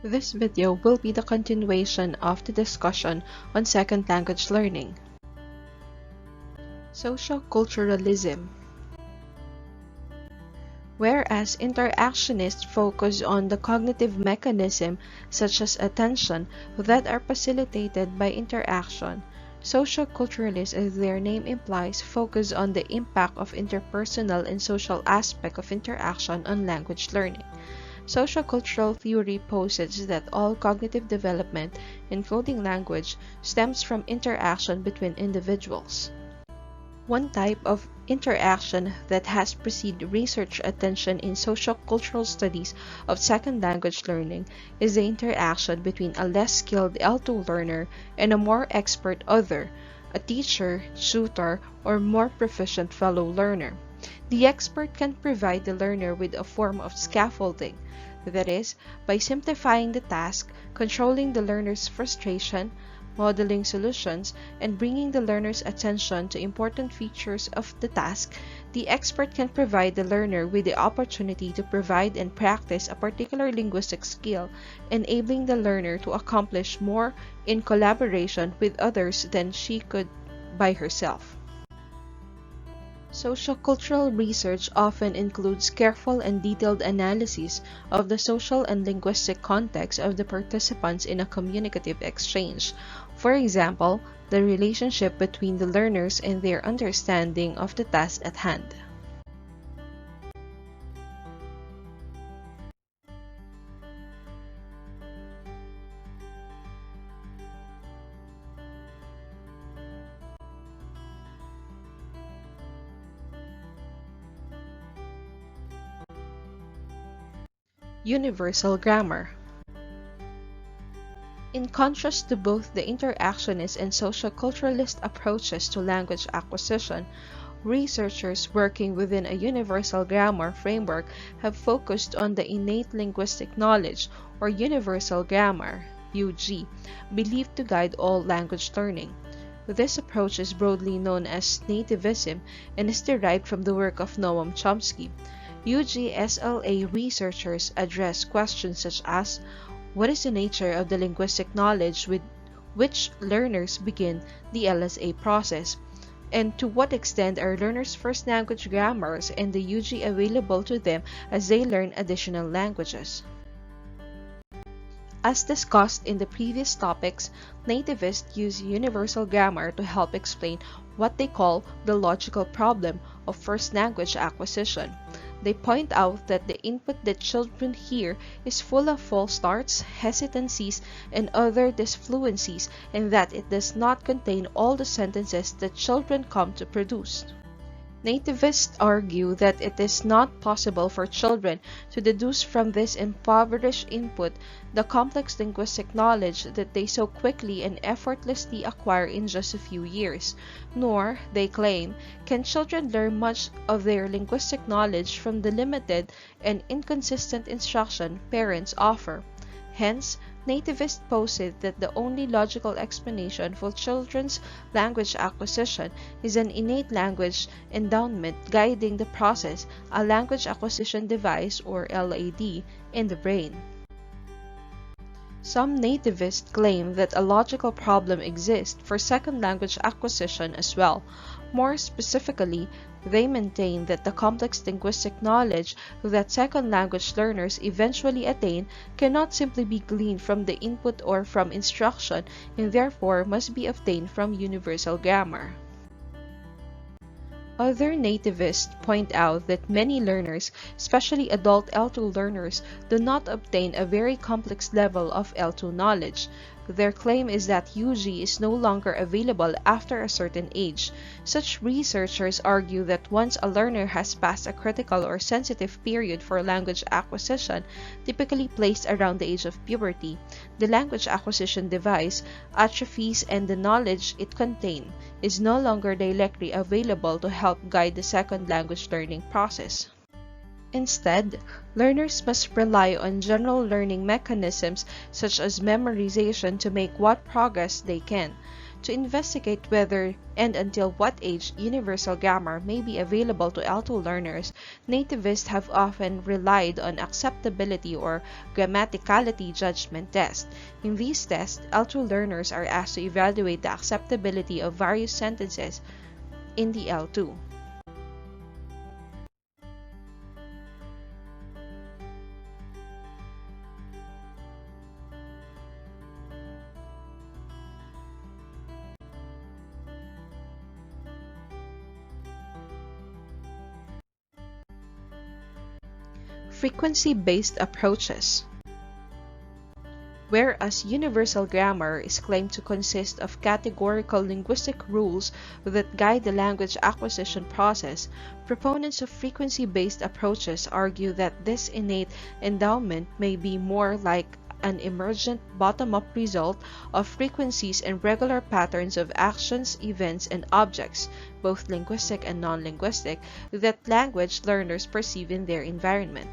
This video will be the continuation of the discussion on second language learning. Socioculturalism. Whereas interactionists focus on the cognitive mechanism such as attention that are facilitated by interaction, socioculturalists, as their name implies, focus on the impact of interpersonal and social aspect of interaction on language learning. Sociocultural theory posits that all cognitive development, including language, stems from interaction between individuals. One type of interaction that has received research attention in sociocultural studies of second language learning is the interaction between a less skilled L2 learner and a more expert other, a teacher, tutor, or more proficient fellow learner. The expert can provide the learner with a form of scaffolding, that is, by simplifying the task, controlling the learner's frustration, modeling solutions, and bringing the learner's attention to important features of the task, the expert can provide the learner with the opportunity to provide and practice a particular linguistic skill, enabling the learner to accomplish more in collaboration with others than she could by herself. Sociocultural research often includes careful and detailed analysis of the social and linguistic context of the participants in a communicative exchange. For example, the relationship between the learners and their understanding of the task at hand. Universal grammar. In contrast to both the interactionist and socioculturalist approaches to language acquisition, researchers working within a universal grammar framework have focused on the innate linguistic knowledge, or universal grammar, UG, believed to guide all language learning. This approach is broadly known as nativism and is derived from the work of Noam Chomsky. UGSLA researchers address questions such as, what is the nature of the linguistic knowledge with which learners begin the LSA process? And to what extent are learners' first language grammars and the UG available to them as they learn additional languages? As discussed in the previous topics, nativists use universal grammar to help explain what they call the logical problem of first language acquisition. They point out that the input that children hear is full of false starts, hesitancies, and other disfluencies, and that it does not contain all the sentences that children come to produce. Nativists argue that it is not possible for children to deduce from this impoverished input the complex linguistic knowledge that they so quickly and effortlessly acquire in just a few years. Nor, they claim, can children learn much of their linguistic knowledge from the limited and inconsistent instruction parents offer. Hence, nativists posit that the only logical explanation for children's language acquisition is an innate language endowment guiding the process, a language acquisition device or LAD, in the brain. Some nativists claim that a logical problem exists for second language acquisition as well. More specifically, they maintain that the complex linguistic knowledge that second language learners eventually attain cannot simply be gleaned from the input or from instruction, and therefore must be obtained from universal grammar. Other nativists point out that many learners, especially adult L2 learners, do not obtain a very complex level of L2 knowledge. Their claim is that UG is no longer available after a certain age. Such researchers argue that once a learner has passed a critical or sensitive period for language acquisition, typically placed around the age of puberty, the language acquisition device atrophies and the knowledge it contains is no longer directly available to help guide the second language learning process. Instead, learners must rely on general learning mechanisms such as memorization to make what progress they can. To investigate whether and until what age universal grammar may be available to L2 learners, nativists have often relied on acceptability or grammaticality judgment tests. In these tests, L2 learners are asked to evaluate the acceptability of various sentences in the L2. Frequency-based approaches. Whereas universal grammar is claimed to consist of categorical linguistic rules that guide the language acquisition process, proponents of frequency-based approaches argue that this innate endowment may be more like an emergent bottom-up result of frequencies and regular patterns of actions, events, and objects, both linguistic and non-linguistic, that language learners perceive in their environment.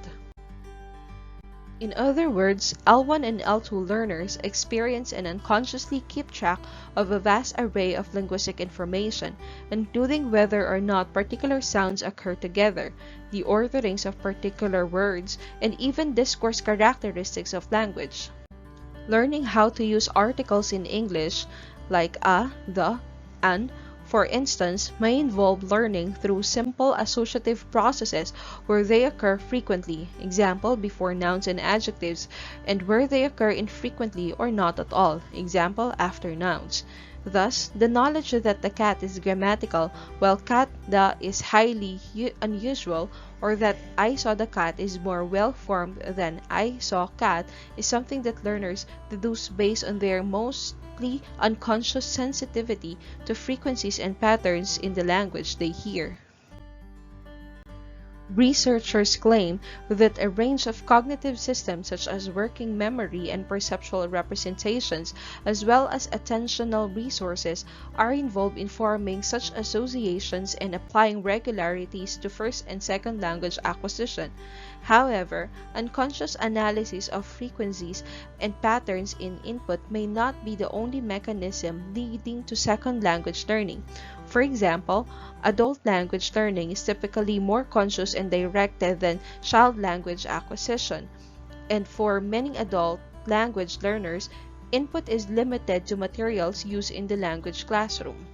In other words, L1 and L2 learners experience and unconsciously keep track of a vast array of linguistic information, including whether or not particular sounds occur together, the orderings of particular words, and even discourse characteristics of language. Learning how to use articles in English, like a, the, an, for instance, may involve learning through simple associative processes where they occur frequently, example before nouns and adjectives, and where they occur infrequently or not at all, example after nouns. Thus, the knowledge that the cat is grammatical, while cat da is highly unusual, or that I saw the cat is more well-formed than I saw cat, is something that learners deduce based on their mostly unconscious sensitivity to frequencies and patterns in the language they hear. Researchers claim that a range of cognitive systems such as working memory and perceptual representations, as well as attentional resources, are involved in forming such associations and applying regularities to first and second language acquisition. However, unconscious analysis of frequencies and patterns in input may not be the only mechanism leading to second language learning. For example, adult language learning is typically more conscious and directed than child language acquisition, and for many adult language learners, input is limited to materials used in the language classroom.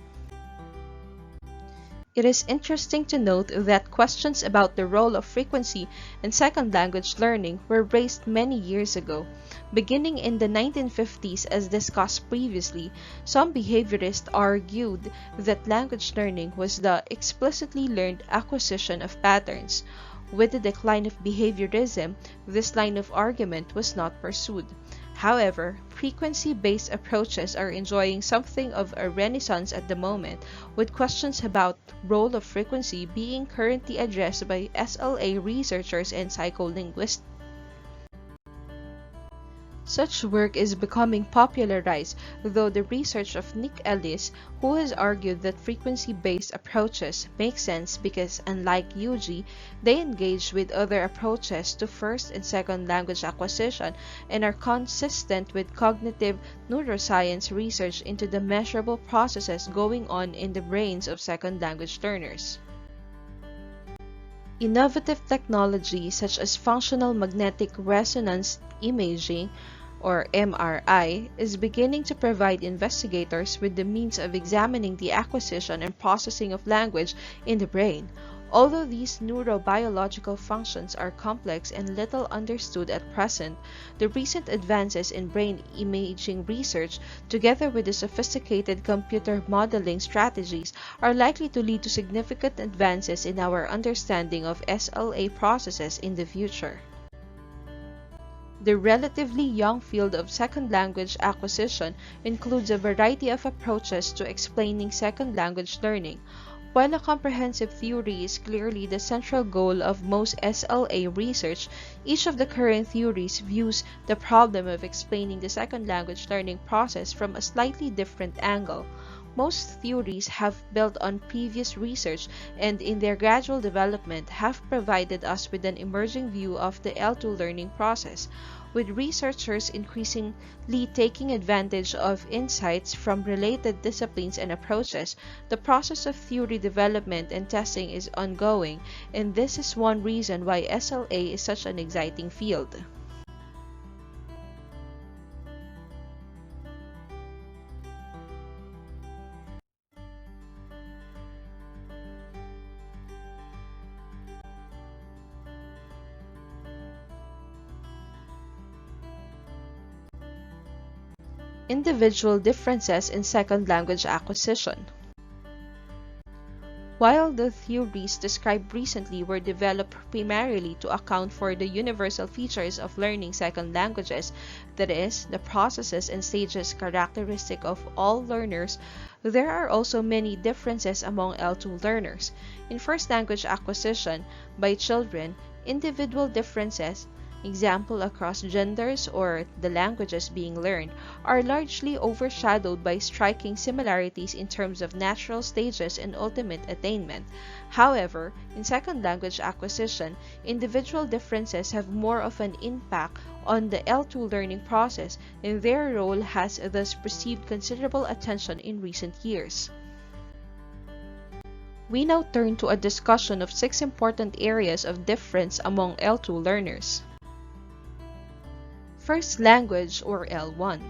It is interesting to note that questions about the role of frequency in second language learning were raised many years ago. Beginning in the 1950s, as discussed previously, some behaviorists argued that language learning was the explicitly learned acquisition of patterns. With the decline of behaviorism, this line of argument was not pursued. However, frequency-based approaches are enjoying something of a renaissance at the moment, with questions about role of frequency being currently addressed by SLA researchers and psycholinguists. Such work is becoming popularized, though the research of Nick Ellis, who has argued that frequency-based approaches make sense because, unlike UG, they engage with other approaches to first and second language acquisition and are consistent with cognitive neuroscience research into the measurable processes going on in the brains of second language learners. Innovative technology such as functional magnetic resonance imaging, or MRI, is beginning to provide investigators with the means of examining the acquisition and processing of language in the brain. Although these neurobiological functions are complex and little understood at present, the recent advances in brain imaging research, together with the sophisticated computer modeling strategies, are likely to lead to significant advances in our understanding of SLA processes in the future. The relatively young field of second language acquisition includes a variety of approaches to explaining second language learning. While a comprehensive theory is clearly the central goal of most SLA research, each of the current theories views the problem of explaining the second language learning process from a slightly different angle. Most theories have built on previous research and, in their gradual development, have provided us with an emerging view of the L2 learning process. with researchers increasingly taking advantage of insights from related disciplines and approaches. The process of theory development and testing is ongoing, and this is one reason why SLA is such an exciting field. Individual differences in second language acquisition. While the theories described recently were developed primarily to account for the universal features of learning second languages, that is, the processes and stages characteristic of all learners, there are also many differences among L2 learners. In first language acquisition by children, individual differences, example across genders or the languages being learned, are largely overshadowed by striking similarities in terms of natural stages and ultimate attainment. However, in second language acquisition, individual differences have more of an impact on the L2 learning process, and their role has thus received considerable attention in recent years. We now turn to a discussion of 6 important areas of difference among L2 learners. First language, or L1.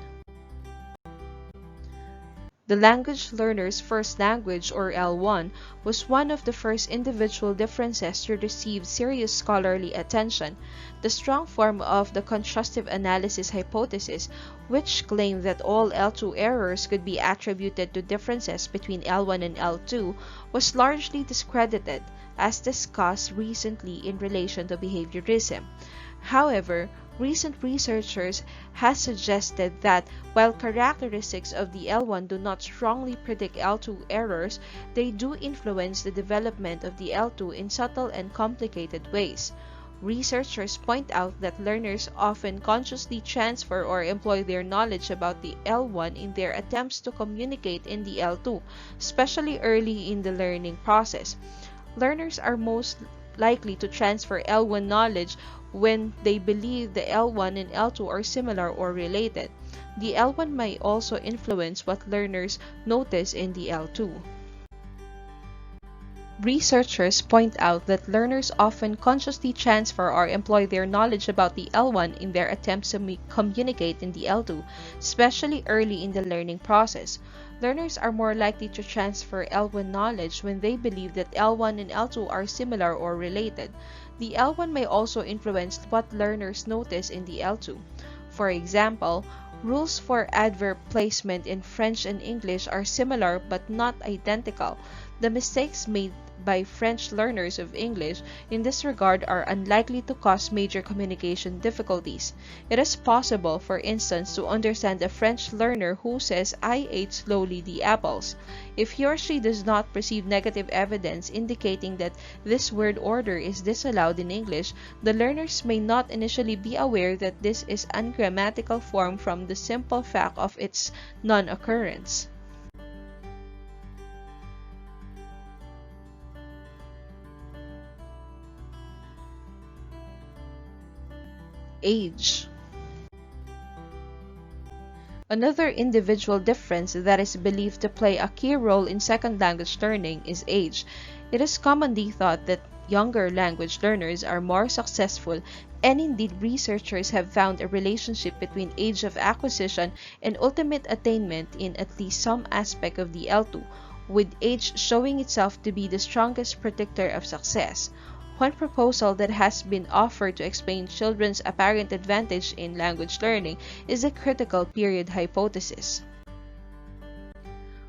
The language learner's first language, or L1, was one of the first individual differences to receive serious scholarly attention. The strong form of the contrastive analysis hypothesis, which claimed that all L2 errors could be attributed to differences between L1 and L2, was largely discredited, as discussed recently in relation to behaviorism. However, recent researchers have suggested that while characteristics of the L1 do not strongly predict L2 errors, they do influence the development of the L2 in subtle and complicated ways. Researchers point out that learners often consciously transfer or employ their knowledge about the L1 in their attempts to communicate in the L2, especially early in the learning process. Learners are most likely to transfer L1 knowledge when they believe the L1 and L2 are similar or related. The L1 may also influence what learners notice in the L2. Researchers point out that learners often consciously transfer or employ their knowledge about the L1 in their attempts to communicate in the L2, especially early in the learning process. Learners are more likely to transfer L1 knowledge when they believe that L1 and L2 are similar or related. The L1 may also influence what learners notice in the L2. For example, rules for adverb placement in French and English are similar but not identical. The mistakes made by French learners of English in this regard are unlikely to cause major communication difficulties. It is possible, for instance, to understand a French learner who says, "I ate slowly the apples," if he or she does not perceive negative evidence indicating that this word order is disallowed in English. The learners may not initially be aware that this is ungrammatical form from the simple fact of its non-occurrence. Age. Another individual difference that is believed to play a key role in second language learning is age. It is commonly thought that younger language learners are more successful, and indeed researchers have found a relationship between age of acquisition and ultimate attainment in at least some aspect of the L2, with age showing itself to be the strongest predictor of success. One proposal that has been offered to explain children's apparent advantage in language learning is the critical period hypothesis.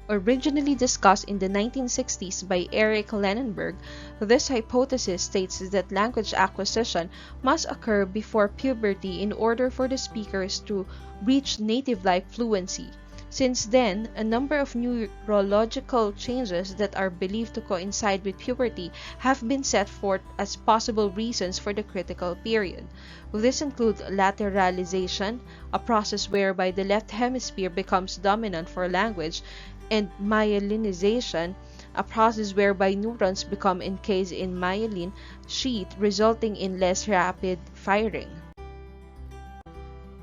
Originally discussed in the 1960s by Eric Lenenberg, this hypothesis states that language acquisition must occur before puberty in order for the speakers to reach native-like fluency. Since then, a number of neurological changes that are believed to coincide with puberty have been set forth as possible reasons for the critical period. These include lateralization, a process whereby the left hemisphere becomes dominant for language, and myelinization, a process whereby neurons become encased in myelin sheath, resulting in less rapid firing.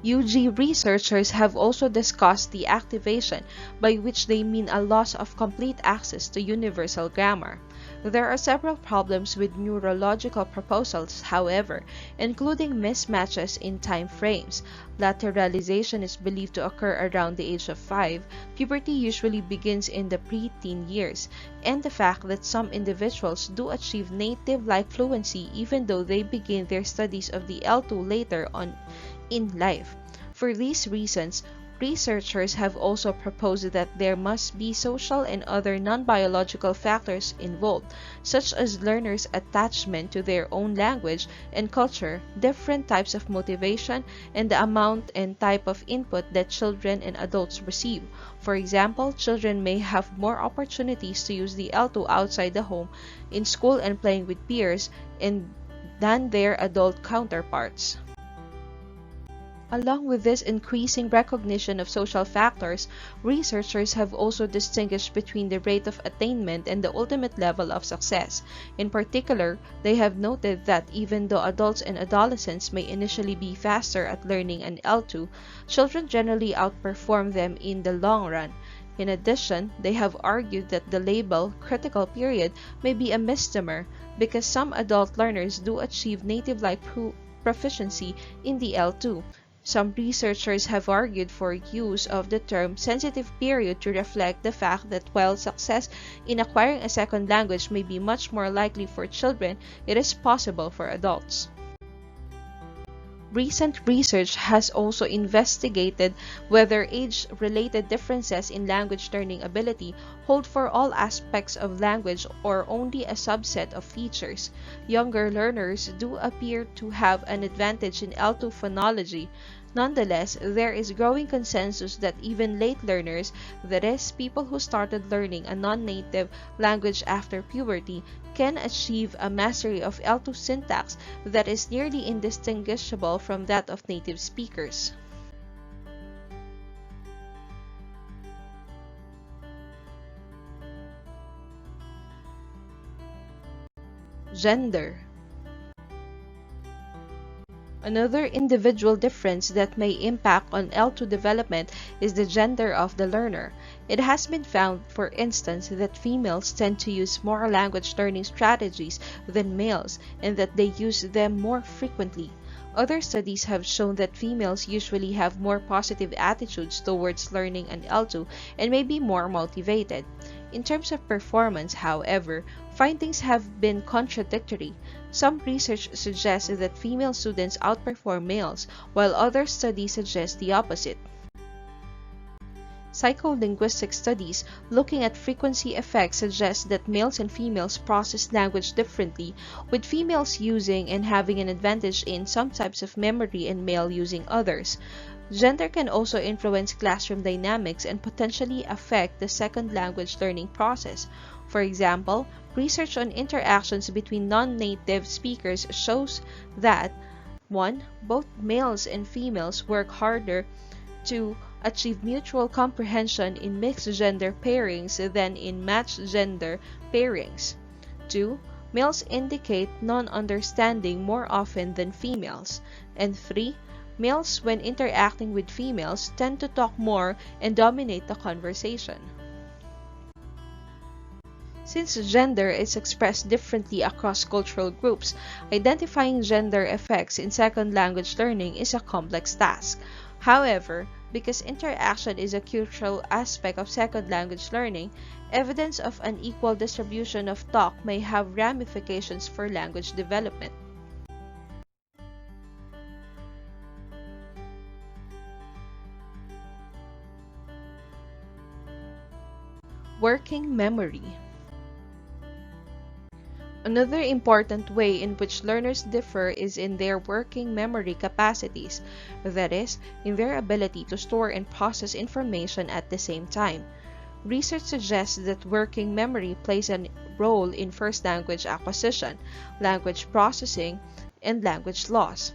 UG researchers have also discussed the activation, by which they mean a loss of complete access to universal grammar. There are several problems with neurological proposals, however, including mismatches in time frames. Lateralization is believed to occur around the age of 5, puberty usually begins in the pre-teen years, and the fact that some individuals do achieve native-like fluency even though they begin their studies of the L2 later on in life. For these reasons, researchers have also proposed that there must be social and other non-biological factors involved, such as learners' attachment to their own language and culture, different types of motivation, and the amount and type of input that children and adults receive. For example, children may have more opportunities to use the L2 outside the home, in school and playing with peers, than their adult counterparts. Along with this increasing recognition of social factors, researchers have also distinguished between the rate of attainment and the ultimate level of success. In particular, they have noted that even though adults and adolescents may initially be faster at learning an L2, children generally outperform them in the long run. In addition, they have argued that the label critical period may be a misnomer because some adult learners do achieve native-like proficiency in the L2. Some researchers have argued for use of the term sensitive period to reflect the fact that while success in acquiring a second language may be much more likely for children, it is possible for adults. Recent research has also investigated whether age-related differences in language learning ability hold for all aspects of language or only a subset of features. Younger learners do appear to have an advantage in L2 phonology. Nonetheless, there is growing consensus that even late learners, that is, people who started learning a non-native language after puberty, can achieve a mastery of L2 syntax that is nearly indistinguishable from that of native speakers. Gender. Another individual difference that may impact on L2 development is the gender of the learner. It has been found, for instance, that females tend to use more language learning strategies than males and that they use them more frequently. Other studies have shown that females usually have more positive attitudes towards learning an L2 and may be more motivated. In terms of performance, however, findings have been contradictory. Some research suggests that female students outperform males, while other studies suggest the opposite. Psycholinguistic studies looking at frequency effects suggest that males and females process language differently, with females using and having an advantage in some types of memory and male using others. Gender can also influence classroom dynamics and potentially affect the second language learning process. For example, research on interactions between non-native speakers shows that 1. Both males and females work harder to achieve mutual comprehension in mixed-gender pairings than in matched-gender pairings. 2. Males indicate non-understanding more often than females. And 3. Males, when interacting with females, tend to talk more and dominate the conversation. Since gender is expressed differently across cultural groups, identifying gender effects in second language learning is a complex task. However, because interaction is a crucial aspect of second language learning, evidence of an equal distribution of talk may have ramifications for language development. Working memory. Another important way in which learners differ is in their working memory capacities, that is, in their ability to store and process information at the same time. Research suggests that working memory plays a role in first language acquisition, language processing, and language loss.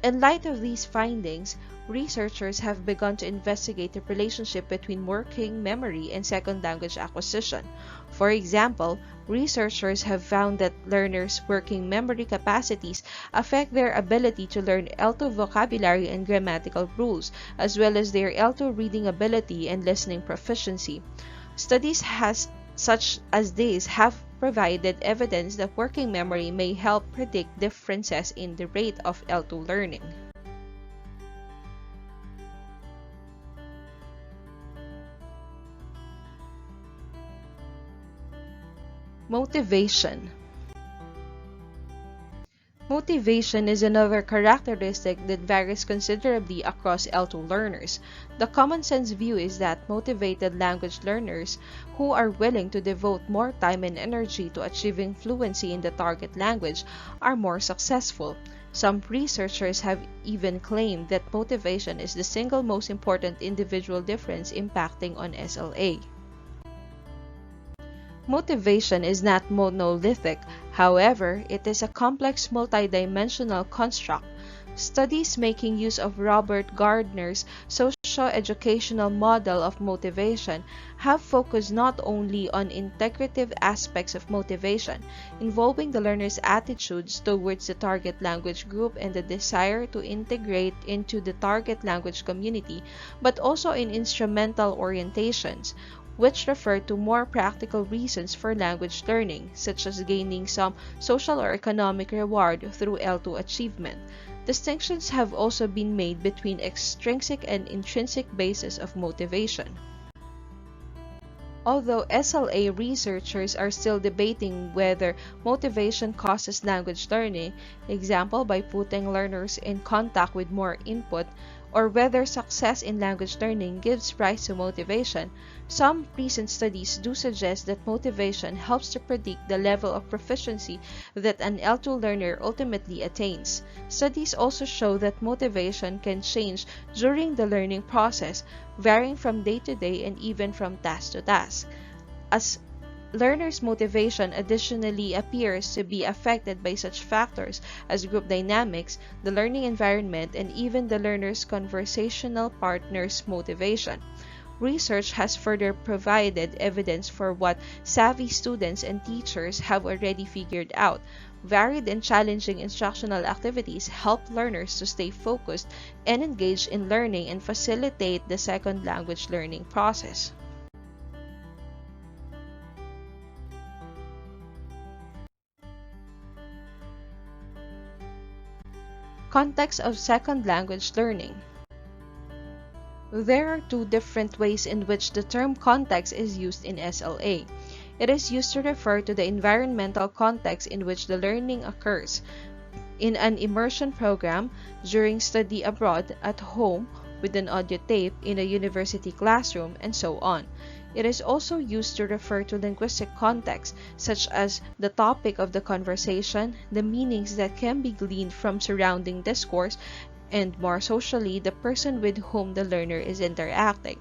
In light of these findings, researchers have begun to investigate the relationship between working memory and second language acquisition. For example, researchers have found that learners' working memory capacities affect their ability to learn L2 vocabulary and grammatical rules, as well as their L2 reading ability and listening proficiency. Such as these have provided evidence that working memory may help predict differences in the rate of L2 learning. Motivation. Motivation is another characteristic that varies considerably across L2 learners. The common sense view is that motivated language learners who are willing to devote more time and energy to achieving fluency in the target language are more successful. Some researchers have even claimed that motivation is the single most important individual difference impacting on SLA. Motivation is not monolithic, however, it is a complex multidimensional construct. Studies making use of Robert Gardner's socio-educational model of motivation have focused not only on integrative aspects of motivation, involving the learner's attitudes towards the target language group and the desire to integrate into the target language community, but also in instrumental orientations, which refer to more practical reasons for language learning, such as gaining some social or economic reward through L2 achievement. Distinctions have also been made between extrinsic and intrinsic bases of motivation. Although SLA researchers are still debating whether motivation causes language learning, example by putting learners in contact with more input, or whether success in language learning gives rise to motivation, some recent studies do suggest that motivation helps to predict the level of proficiency that an L2 learner ultimately attains. Studies also show that motivation can change during the learning process, varying from day to day and even from task to task. As learners' motivation additionally appears to be affected by such factors as group dynamics, the learning environment, and even the learner's conversational partner's motivation. Research has further provided evidence for what savvy students and teachers have already figured out. Varied and challenging instructional activities help learners to stay focused and engaged in learning and facilitate the second language learning process. Context of second language learning. There are two different ways in which the term context is used in SLA. It is used to refer to the environmental context in which the learning occurs, in an immersion program, during study abroad, at home, with an audio tape, in a university classroom, and so on. It is also used to refer to linguistic context, such as the topic of the conversation, the meanings that can be gleaned from surrounding discourse, and more socially, the person with whom the learner is interacting.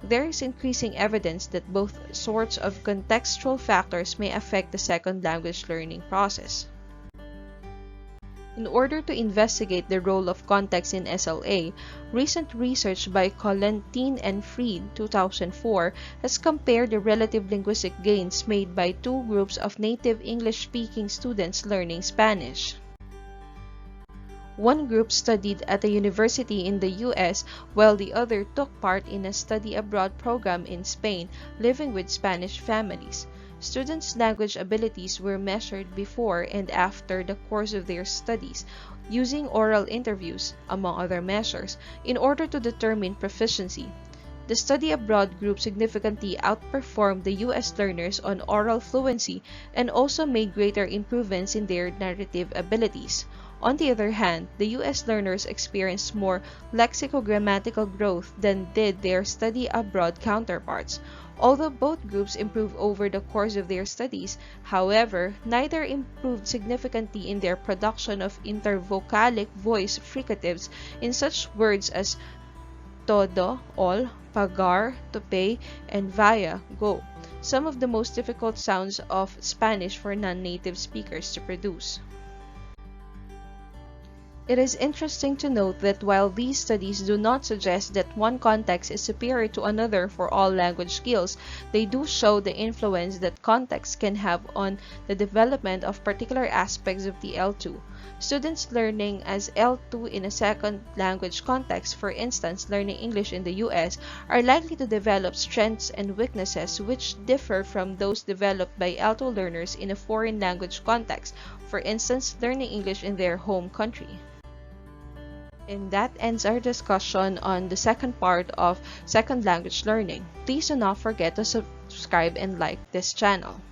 There is increasing evidence that both sorts of contextual factors may affect the second language learning process. In order to investigate the role of context in SLA, recent research by Colentin and Fried 2004 has compared the relative linguistic gains made by two groups of native English-speaking students learning Spanish. One group studied at a university in the US, while the other took part in a study abroad program in Spain, living with Spanish families. Students' language abilities were measured before and after the course of their studies, using oral interviews, among other measures, in order to determine proficiency. The study abroad group significantly outperformed the US learners on oral fluency and also made greater improvements in their narrative abilities. On the other hand, the US learners experienced more lexicogrammatical growth than did their study abroad counterparts. Although both groups improved over the course of their studies, however, neither improved significantly in their production of intervocalic voice fricatives in such words as todo, all, pagar, to pay, and vaya, go, some of the most difficult sounds of Spanish for non-native speakers to produce. It is interesting to note that while these studies do not suggest that one context is superior to another for all language skills, they do show the influence that context can have on the development of particular aspects of the L2. Students learning as L2 in a second language context, for instance learning English in the US, are likely to develop strengths and weaknesses which differ from those developed by L2 learners in a foreign language context, for instance learning English in their home country. And that ends our discussion on the second part of second language learning. Please do not forget to subscribe and like this channel.